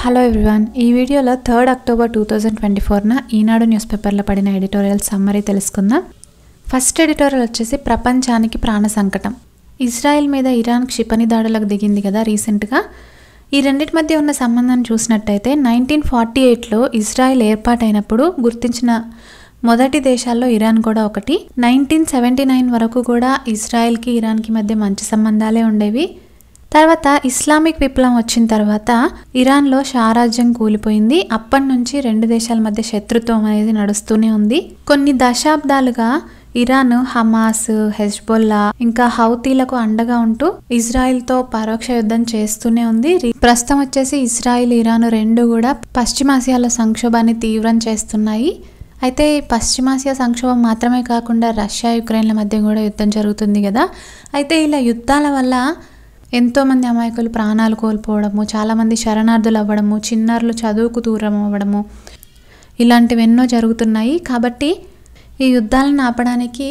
Hello everyone, ఈ వీడియోలో 3 October 2024న ఈనాడు news పేపర్లో పడిన ఎడిటోరియల్ సమ్మరీ తెలుసుకుందాం. ఫస్ట్ ఎడిటోరియల్ వచ్చేసి ప్రపంచానికి ప్రాణ సంకటం. ఇజ్రాయెల్ మీద ఇరాన్ క్షిపణి దాడులకు దిగింది కదా రీసెంట్గా. ఈ రెండింటి మధ్య ఉన్న సంబంధాన్ని చూసినట్టయితే 1948లో ఇజ్రాయెల్ ఏర్పాటైనప్పుడు గుర్తించిన మొదటి దేశాల్లో ఇరాన్ కూడా ఒకటి. 1979 వరకు కూడా ఇజ్రాయెల్కి ఇరాన్కి మధ్య మంచి సంబంధాలే ఉండేవి. తర్వాత ఇస్లామిక్ విప్లవం వచ్చిన తర్వాత ఇరాన్లో షా రాజ్యం కూలిపోయింది. అప్పటి నుంచి రెండు దేశాల మధ్య శత్రుత్వం అనేది నడుస్తూనే ఉంది. కొన్ని దశాబ్దాలుగా ఇరాన్ హమాస్, హెజ్బొల్లా ఇంకా హౌతీలకు అండగా ఉంటూ ఇజ్రాయెల్తో పరోక్ష యుద్ధం చేస్తూనే ఉంది. ప్రస్తుతం వచ్చేసి ఇజ్రాయెల్, ఇరాన్ రెండు కూడా పశ్చిమాసియాలో సంక్షోభాన్ని తీవ్రం చేస్తున్నాయి. అయితే పశ్చిమాసియా సంక్షోభం మాత్రమే కాకుండా రష్యా, యుక్రెయిన్ల మధ్య కూడా యుద్ధం జరుగుతుంది కదా. అయితే ఇలా యుద్ధాల వల్ల ఎంతోమంది అమాయకులు ప్రాణాలు కోల్పోవడము, చాలామంది శరణార్థులు అవ్వడము, చిన్నారులు చదువుకు దూరం అవ్వడము, ఇలాంటివి ఎన్నో జరుగుతున్నాయి. కాబట్టి ఈ యుద్ధాలను ఆపడానికి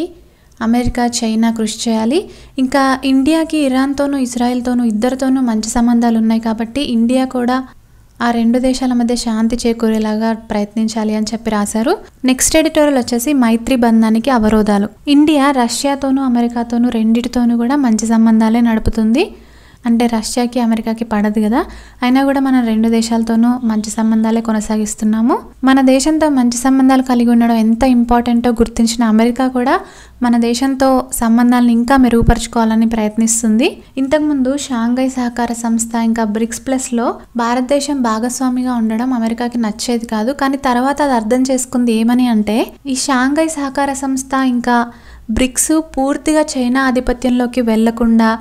అమెరికా, చైనా కృషి చేయాలి. ఇంకా ఇండియాకి ఇరాన్తోనూ ఇజ్రాయెల్తోనూ ఇద్దరితోనూ మంచి సంబంధాలు ఉన్నాయి కాబట్టి ఇండియా కూడా ఆ రెండు దేశాల మధ్య శాంతి చేకూరేలాగా ప్రయత్నించాలి అని చెప్పి రాశారు. నెక్స్ట్ ఎడిటోరియల్ వచ్చేసి మైత్రి బంధానికి అవరోధాలు. ఇండియా రష్యాతోనూ అమెరికాతోనూ రెండిటితోనూ కూడా మంచి సంబంధాలే నడుపుతుంది. అంటే రష్యాకి అమెరికాకి పడదు కదా, అయినా కూడా మనం రెండు దేశాలతోనూ మంచి సంబంధాలే కొనసాగిస్తున్నాము. మన దేశంతో మంచి సంబంధాలు కలిగి ఉండడం ఎంత ఇంపార్టెంటో గుర్తించిన అమెరికా కూడా మన దేశంతో సంబంధాలను ఇంకా మెరుగుపరుచుకోవాలని ప్రయత్నిస్తుంది. ఇంతకుముందు షాంఘై సహకార సంస్థ ఇంకా BRICS+లో భారతదేశం భాగస్వామిగా ఉండడం అమెరికాకి నచ్చేది కాదు. కానీ తర్వాత అది అర్థం చేసుకుంది ఏమని అంటే, ఈ షాంఘై సహకార సంస్థ ఇంకా BRICS పూర్తిగా చైనా ఆధిపత్యంలోకి వెళ్లకుండా,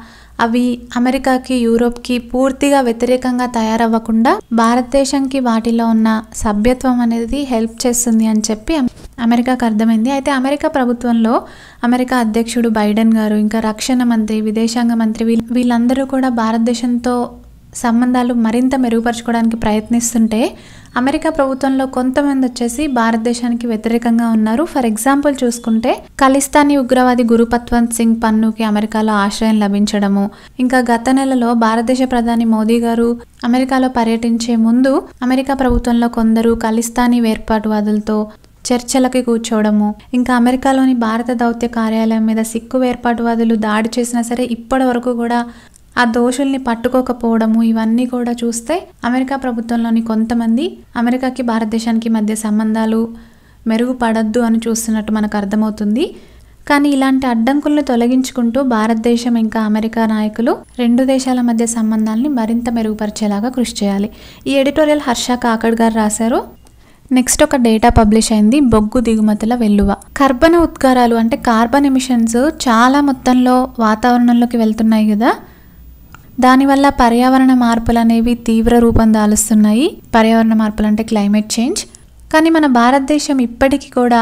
అవి అమెరికాకి, యూరోప్కి పూర్తిగా వ్యతిరేకంగా తయారవ్వకుండా భారతదేశంకి వాటిలో ఉన్న సభ్యత్వం అనేది హెల్ప్ చేస్తుంది అని చెప్పి అమెరికాకు అర్థమైంది. అయితే అమెరికా ప్రభుత్వంలో అమెరికా అధ్యక్షుడు బైడెన్ గారు, ఇంకా రక్షణ మంత్రి, విదేశాంగ మంత్రి వీళ్ళందరూ కూడా భారతదేశంతో సంబంధాలు మరింత మెరుగుపరచుకోవడానికి ప్రయత్నిస్తుంటే అమెరికా ప్రభుత్వంలో కొంతమంది వచ్చేసి భారతదేశానికి వ్యతిరేకంగా ఉన్నారు. ఫర్ ఎగ్జాంపుల్ చూసుకుంటే ఖలిస్తానీ ఉగ్రవాది గురుపత్వంత్ సింగ్ పన్నుకి అమెరికాలో ఆశ్రయం లభించడము, ఇంకా గత నెలలో భారతదేశ ప్రధాని మోదీ గారు అమెరికాలో పర్యటించే ముందు అమెరికా ప్రభుత్వంలో కొందరు ఖలిస్తానీ వేర్పాటువాదులతో చర్చలకి కూర్చోవడము, ఇంకా అమెరికాలోని భారత దౌత్య కార్యాలయం మీద సిక్కు వేర్పాటువాదులు దాడి చేసినా సరే ఇప్పటి వరకు కూడా ఆ దోషుల్ని పట్టుకోకపోవడము, ఇవన్నీ కూడా చూస్తే అమెరికా ప్రభుత్వంలోని కొంతమంది అమెరికాకి భారతదేశానికి మధ్య సంబంధాలు మెరుగుపడద్దు అని చూస్తున్నట్టు మనకు అర్థమవుతుంది. కానీ ఇలాంటి అడ్డంకులను తొలగించుకుంటూ భారతదేశం ఇంకా అమెరికా నాయకులు రెండు దేశాల మధ్య సంబంధాలని మరింత మెరుగుపరిచేలాగా కృషి చేయాలి. ఈ ఎడిటోరియల్ హర్ష కాకడ్ గారు రాశారు. నెక్స్ట్ ఒక డేటా పబ్లిష్ అయింది, బొగ్గు దిగుమతుల వెల్లువ. కర్బన ఉద్గారాలు అంటే కార్బన్ ఎమిషన్స్ చాలా మొత్తంలో వాతావరణంలోకి వెళ్తున్నాయి కదా. దానివల్ల పర్యావరణ మార్పులు అనేవి తీవ్ర రూపం దాలుస్తున్నాయి. పర్యావరణ మార్పులు అంటే క్లైమేట్ చేంజ్. కానీ మన భారతదేశం ఇప్పటికీ కూడా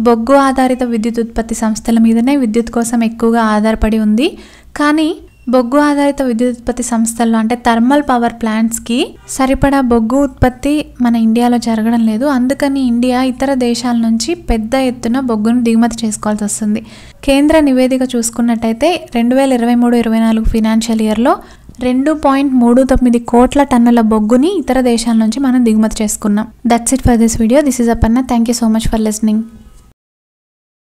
బొగ్గు ఆధారిత విద్యుత్ ఉత్పత్తి సంస్థల మీదనే విద్యుత్ కోసం ఎక్కువగా ఆధారపడి ఉంది. కానీ బొగ్గు ఆధారిత విద్యుత్ ఉత్పత్తి సంస్థల్లో అంటే థర్మల్ పవర్ ప్లాంట్స్కి సరిపడా బొగ్గు ఉత్పత్తి మన ఇండియాలో జరగడం లేదు. అందుకని ఇండియా ఇతర దేశాల నుంచి పెద్ద ఎత్తున బొగ్గును దిగుమతి చేసుకోవాల్సి వస్తుంది. కేంద్ర నివేదిక చూసుకున్నట్టయితే 2023-24 ఫినాన్షియల్ ఇయర్లో 2.39 కోట్ల టన్నుల బొగ్గుని ఇతర దేశాల నుంచి మనం దిగుమతి చేసుకున్నాం. That's it for this video. This is Aparna. Thank you so much for listening.